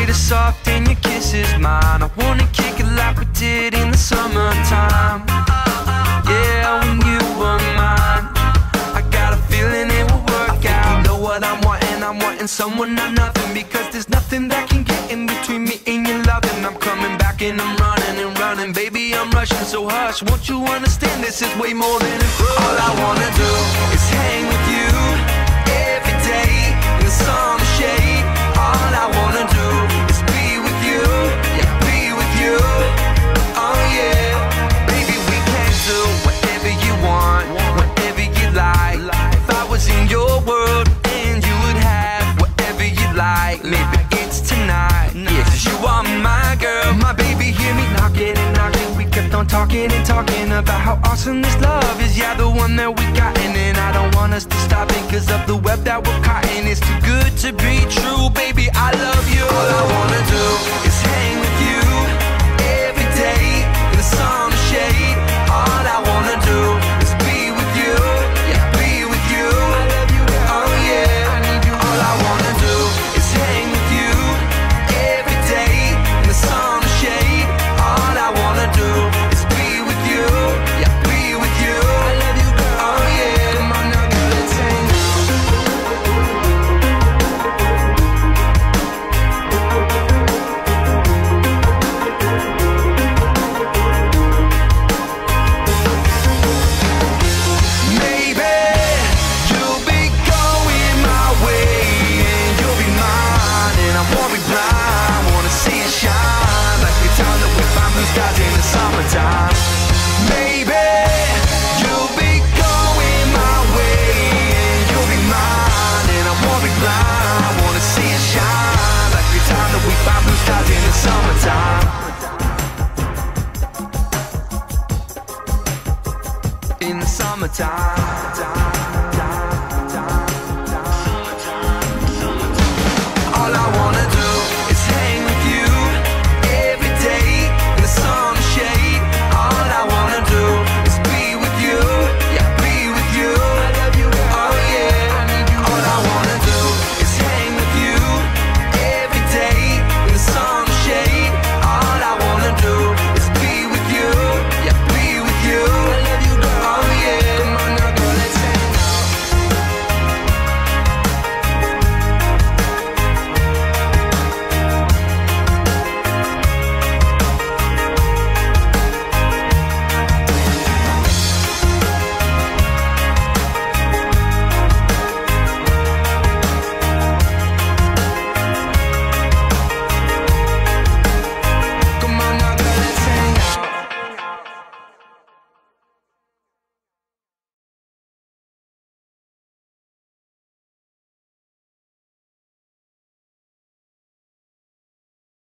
sweet as soft and your kiss is mine. I wanna kick it like we did in the summertime. Yeah, when you were mine, I got a feeling it will work out. You know what I'm wanting someone, not nothing. Because there's nothing that can get in between me and your loving. I'm coming back and I'm running and running. Baby, I'm rushing, so hush, won't you understand this is way more than a cruise. All I wanna do is hang with you every day in the sun or shade. All I wanna do is be with you, yeah, be with you. Oh yeah, baby, we can do whatever you want, whatever you like. If I was in your world and you would have whatever you like, maybe it's tonight. Yeah, 'cause you are my girl, my baby. Hear me knocking and knocking. We kept on talking and talking about how awesome this love is. Yeah, the one that we got, and I don't want us to stop it 'cause of the web that we're caught in. It's too good to be true, baby, I love you. All I wanna do is hang with you every day in the sun or shade. All I wanna do is be with you, yeah, be with you. I love you, oh yeah, I need you. All I wanna do is hang with you every day in the sun or shade. All I wanna do is be with you, yeah, be with you. I love you, girl, oh yeah. Come on now, girl, let's hang. Maybe you'll be going my way and you'll be mine, and I won't be blind. Wanna see it shine like the time that we find blue skies in the summertime. Maybe you'll be going my way and you'll be mine, and I won't be blind. Wanna see it shine like the time that we find blue skies in the summertime. In the summertime.